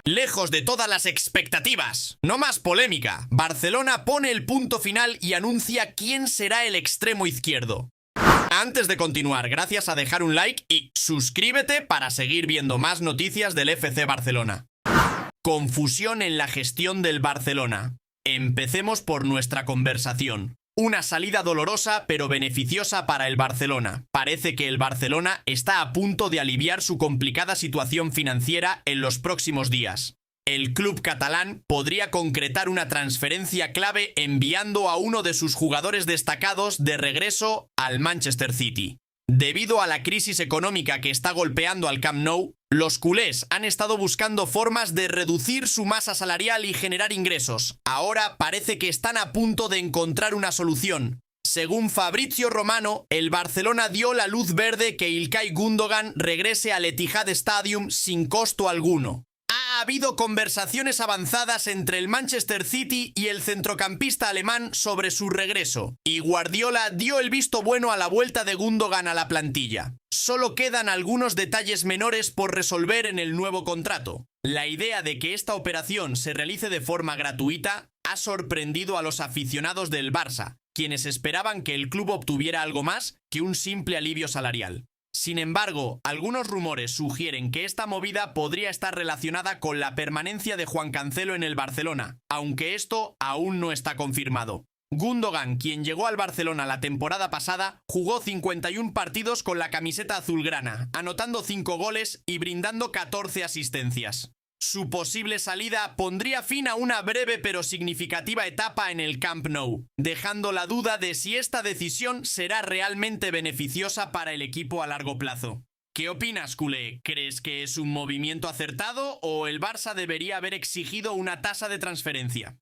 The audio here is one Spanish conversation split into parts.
Lejos de todas las expectativas. No más polémica. Barcelona pone el punto final y anuncia quién será el extremo izquierdo. Antes de continuar, gracias a dejar un like y suscríbete para seguir viendo más noticias del FC Barcelona. Confusión en la gestión del Barcelona. Empecemos por nuestra conversación. Una salida dolorosa pero beneficiosa para el Barcelona. Parece que el Barcelona está a punto de aliviar su complicada situación financiera en los próximos días. El club catalán podría concretar una transferencia clave enviando a uno de sus jugadores destacados de regreso al Manchester City. Debido a la crisis económica que está golpeando al Camp Nou, los culés han estado buscando formas de reducir su masa salarial y generar ingresos. Ahora parece que están a punto de encontrar una solución. Según Fabrizio Romano, el Barcelona dio la luz verde que İlkay Gundogan regrese al Etihad Stadium sin costo alguno. Ha habido conversaciones avanzadas entre el Manchester City y el centrocampista alemán sobre su regreso, y Guardiola dio el visto bueno a la vuelta de Gundogan a la plantilla. Solo quedan algunos detalles menores por resolver en el nuevo contrato. La idea de que esta operación se realice de forma gratuita ha sorprendido a los aficionados del Barça, quienes esperaban que el club obtuviera algo más que un simple alivio salarial. Sin embargo, algunos rumores sugieren que esta movida podría estar relacionada con la permanencia de Juan Cancelo en el Barcelona, aunque esto aún no está confirmado. Gundogan, quien llegó al Barcelona la temporada pasada, jugó 51 partidos con la camiseta azulgrana, anotando 5 goles y brindando 14 asistencias. Su posible salida pondría fin a una breve pero significativa etapa en el Camp Nou, dejando la duda de si esta decisión será realmente beneficiosa para el equipo a largo plazo. ¿Qué opinas, culé? ¿Crees que es un movimiento acertado o el Barça debería haber exigido una tasa de transferencia?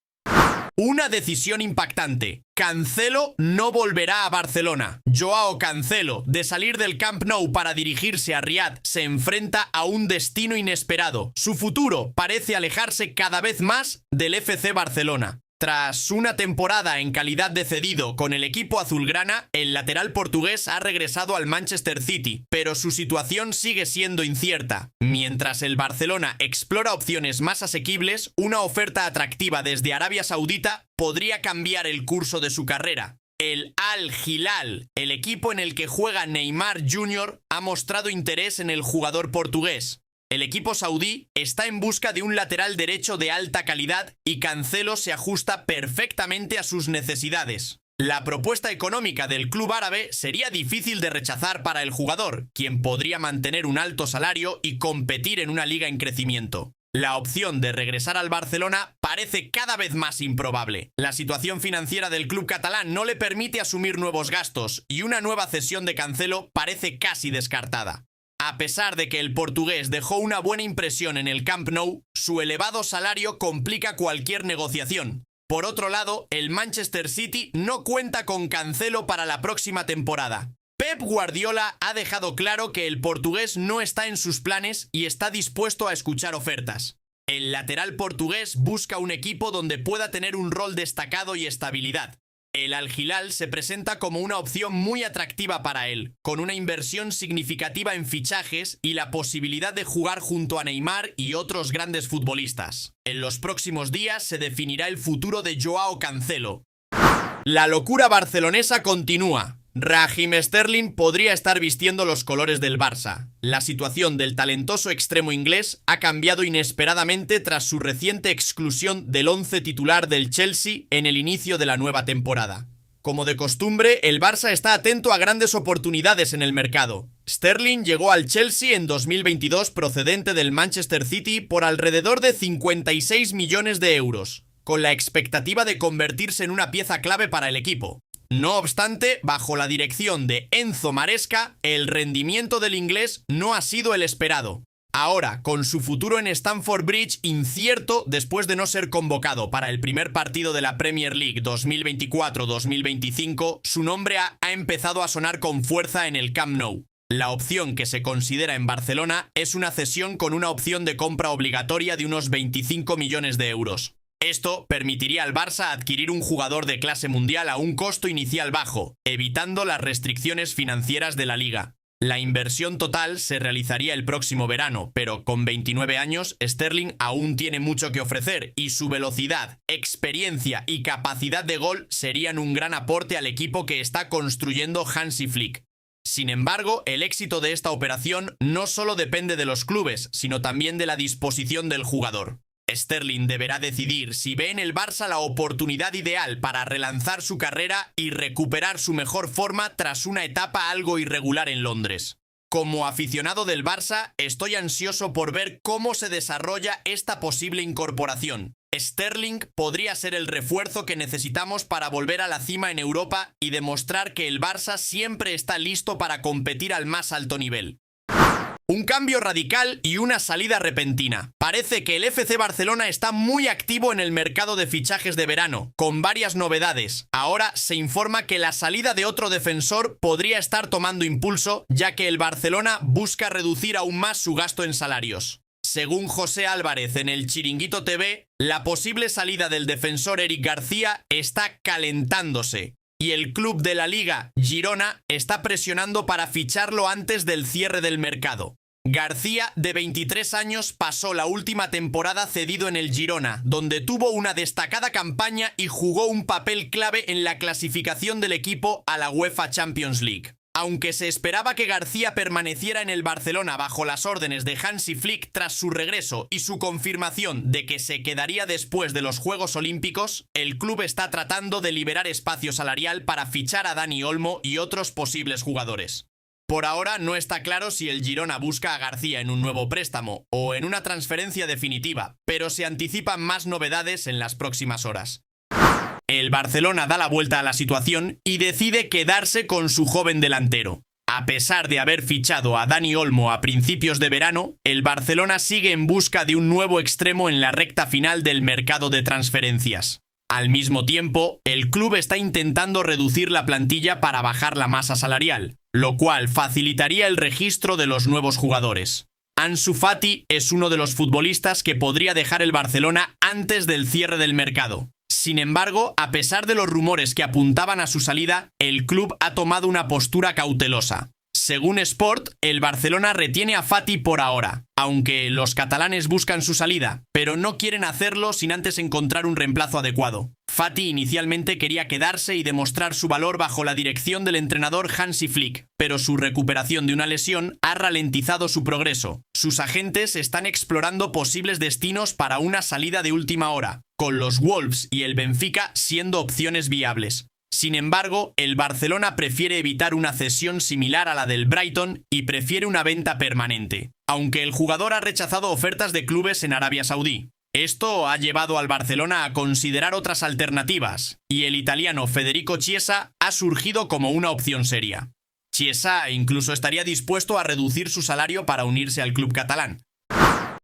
Una decisión impactante. Cancelo no volverá a Barcelona. Joao Cancelo, de salir del Camp Nou para dirigirse a Riad, se enfrenta a un destino inesperado. Su futuro parece alejarse cada vez más del FC Barcelona. Tras una temporada en calidad de cedido con el equipo azulgrana, el lateral portugués ha regresado al Manchester City, pero su situación sigue siendo incierta. Mientras el Barcelona explora opciones más asequibles, una oferta atractiva desde Arabia Saudita podría cambiar el curso de su carrera. El Al Hilal, el equipo en el que juega Neymar Jr., ha mostrado interés en el jugador portugués. El equipo saudí está en busca de un lateral derecho de alta calidad y Cancelo se ajusta perfectamente a sus necesidades. La propuesta económica del club árabe sería difícil de rechazar para el jugador, quien podría mantener un alto salario y competir en una liga en crecimiento. La opción de regresar al Barcelona parece cada vez más improbable. La situación financiera del club catalán no le permite asumir nuevos gastos y una nueva cesión de Cancelo parece casi descartada. A pesar de que el portugués dejó una buena impresión en el Camp Nou, su elevado salario complica cualquier negociación. Por otro lado, el Manchester City no cuenta con Cancelo para la próxima temporada. Pep Guardiola ha dejado claro que el portugués no está en sus planes y está dispuesto a escuchar ofertas. El lateral portugués busca un equipo donde pueda tener un rol destacado y estabilidad. El Al Hilal se presenta como una opción muy atractiva para él, con una inversión significativa en fichajes y la posibilidad de jugar junto a Neymar y otros grandes futbolistas. En los próximos días se definirá el futuro de Joao Cancelo. La locura barcelonesa continúa. Raheem Sterling podría estar vistiendo los colores del Barça. La situación del talentoso extremo inglés ha cambiado inesperadamente tras su reciente exclusión del once titular del Chelsea en el inicio de la nueva temporada. Como de costumbre, el Barça está atento a grandes oportunidades en el mercado. Sterling llegó al Chelsea en 2022 procedente del Manchester City por alrededor de 56 millones de euros, con la expectativa de convertirse en una pieza clave para el equipo. No obstante, bajo la dirección de Enzo Maresca, el rendimiento del inglés no ha sido el esperado. Ahora, con su futuro en Stamford Bridge incierto después de no ser convocado para el primer partido de la Premier League 2024-2025, su nombre ha empezado a sonar con fuerza en el Camp Nou. La opción que se considera en Barcelona es una cesión con una opción de compra obligatoria de unos 25 millones de euros. Esto permitiría al Barça adquirir un jugador de clase mundial a un costo inicial bajo, evitando las restricciones financieras de la liga. La inversión total se realizaría el próximo verano, pero con 29 años, Sterling aún tiene mucho que ofrecer y su velocidad, experiencia y capacidad de gol serían un gran aporte al equipo que está construyendo Hansi Flick. Sin embargo, el éxito de esta operación no solo depende de los clubes, sino también de la disposición del jugador. Sterling deberá decidir si ve en el Barça la oportunidad ideal para relanzar su carrera y recuperar su mejor forma tras una etapa algo irregular en Londres. Como aficionado del Barça, estoy ansioso por ver cómo se desarrolla esta posible incorporación. Sterling podría ser el refuerzo que necesitamos para volver a la cima en Europa y demostrar que el Barça siempre está listo para competir al más alto nivel. Un cambio radical y una salida repentina. Parece que el FC Barcelona está muy activo en el mercado de fichajes de verano, con varias novedades. Ahora se informa que la salida de otro defensor podría estar tomando impulso, ya que el Barcelona busca reducir aún más su gasto en salarios. Según José Álvarez en el Chiringuito TV, la posible salida del defensor Eric García está calentándose. Y el club de la Liga, Girona, está presionando para ficharlo antes del cierre del mercado. García, de 23 años, pasó la última temporada cedido en el Girona, donde tuvo una destacada campaña y jugó un papel clave en la clasificación del equipo a la UEFA Champions League. Aunque se esperaba que García permaneciera en el Barcelona bajo las órdenes de Hansi Flick tras su regreso y su confirmación de que se quedaría después de los Juegos Olímpicos, el club está tratando de liberar espacio salarial para fichar a Dani Olmo y otros posibles jugadores. Por ahora no está claro si el Girona busca a García en un nuevo préstamo o en una transferencia definitiva, pero se anticipan más novedades en las próximas horas. El Barcelona da la vuelta a la situación y decide quedarse con su joven delantero. A pesar de haber fichado a Dani Olmo a principios de verano, el Barcelona sigue en busca de un nuevo extremo en la recta final del mercado de transferencias. Al mismo tiempo, el club está intentando reducir la plantilla para bajar la masa salarial, lo cual facilitaría el registro de los nuevos jugadores. Ansu Fati es uno de los futbolistas que podría dejar el Barcelona antes del cierre del mercado. Sin embargo, a pesar de los rumores que apuntaban a su salida, el club ha tomado una postura cautelosa. Según Sport, el Barcelona retiene a Fati por ahora, aunque los catalanes buscan su salida, pero no quieren hacerlo sin antes encontrar un reemplazo adecuado. Fati inicialmente quería quedarse y demostrar su valor bajo la dirección del entrenador Hansi Flick, pero su recuperación de una lesión ha ralentizado su progreso. Sus agentes están explorando posibles destinos para una salida de última hora, con los Wolves y el Benfica siendo opciones viables. Sin embargo, el Barcelona prefiere evitar una cesión similar a la del Brighton y prefiere una venta permanente, aunque el jugador ha rechazado ofertas de clubes en Arabia Saudí. Esto ha llevado al Barcelona a considerar otras alternativas, y el italiano Federico Chiesa ha surgido como una opción seria. Chiesa incluso estaría dispuesto a reducir su salario para unirse al club catalán.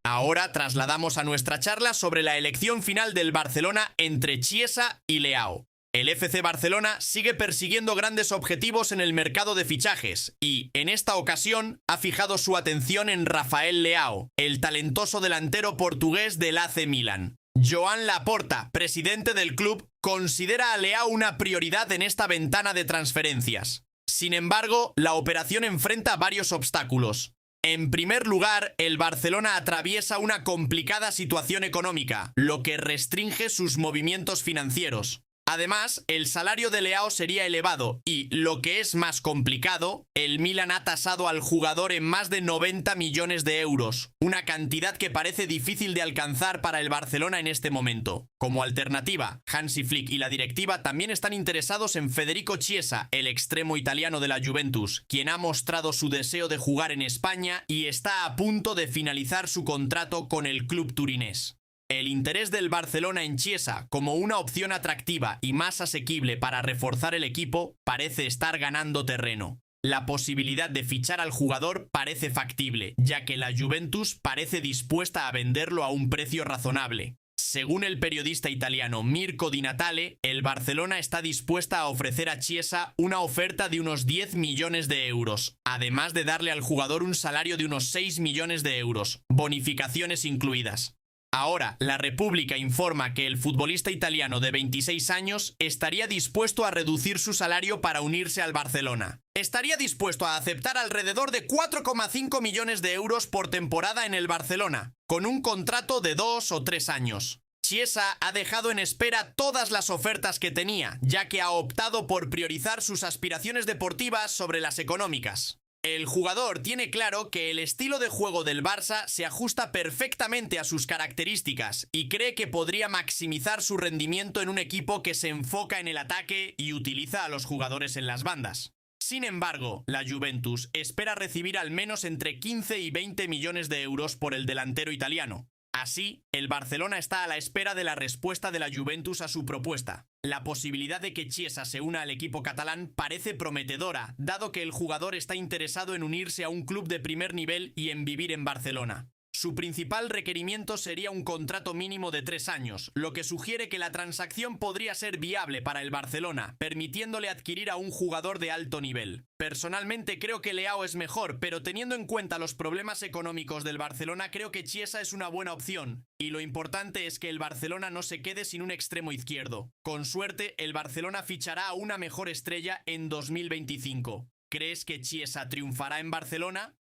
Ahora trasladamos a nuestra charla sobre la elección final del Barcelona entre Chiesa y Leao. El FC Barcelona sigue persiguiendo grandes objetivos en el mercado de fichajes y, en esta ocasión, ha fijado su atención en Rafael Leao, el talentoso delantero portugués del AC Milan. Joan Laporta, presidente del club, considera a Leao una prioridad en esta ventana de transferencias. Sin embargo, la operación enfrenta varios obstáculos. En primer lugar, el Barcelona atraviesa una complicada situación económica, lo que restringe sus movimientos financieros. Además, el salario de Leao sería elevado y, lo que es más complicado, el Milan ha tasado al jugador en más de 90 millones de euros, una cantidad que parece difícil de alcanzar para el Barcelona en este momento. Como alternativa, Hansi Flick y la directiva también están interesados en Federico Chiesa, el extremo italiano de la Juventus, quien ha mostrado su deseo de jugar en España y está a punto de finalizar su contrato con el club turinés. El interés del Barcelona en Chiesa como una opción atractiva y más asequible para reforzar el equipo parece estar ganando terreno. La posibilidad de fichar al jugador parece factible, ya que la Juventus parece dispuesta a venderlo a un precio razonable. Según el periodista italiano Mirko Di Natale, el Barcelona está dispuesta a ofrecer a Chiesa una oferta de unos 10 millones de euros, además de darle al jugador un salario de unos 6 millones de euros, bonificaciones incluidas. Ahora, la República informa que el futbolista italiano de 26 años estaría dispuesto a reducir su salario para unirse al Barcelona. Estaría dispuesto a aceptar alrededor de 4,5 millones de euros por temporada en el Barcelona, con un contrato de 2 o 3 años. Chiesa ha dejado en espera todas las ofertas que tenía, ya que ha optado por priorizar sus aspiraciones deportivas sobre las económicas. El jugador tiene claro que el estilo de juego del Barça se ajusta perfectamente a sus características y cree que podría maximizar su rendimiento en un equipo que se enfoca en el ataque y utiliza a los jugadores en las bandas. Sin embargo, la Juventus espera recibir al menos entre 15 y 20 millones de euros por el delantero italiano. Así, el Barcelona está a la espera de la respuesta de la Juventus a su propuesta. La posibilidad de que Chiesa se una al equipo catalán parece prometedora, dado que el jugador está interesado en unirse a un club de primer nivel y en vivir en Barcelona. Su principal requerimiento sería un contrato mínimo de 3 años, lo que sugiere que la transacción podría ser viable para el Barcelona, permitiéndole adquirir a un jugador de alto nivel. Personalmente creo que Leao es mejor, pero teniendo en cuenta los problemas económicos del Barcelona, creo que Chiesa es una buena opción. Y lo importante es que el Barcelona no se quede sin un extremo izquierdo. Con suerte, el Barcelona fichará a una mejor estrella en 2025. ¿Crees que Chiesa triunfará en Barcelona?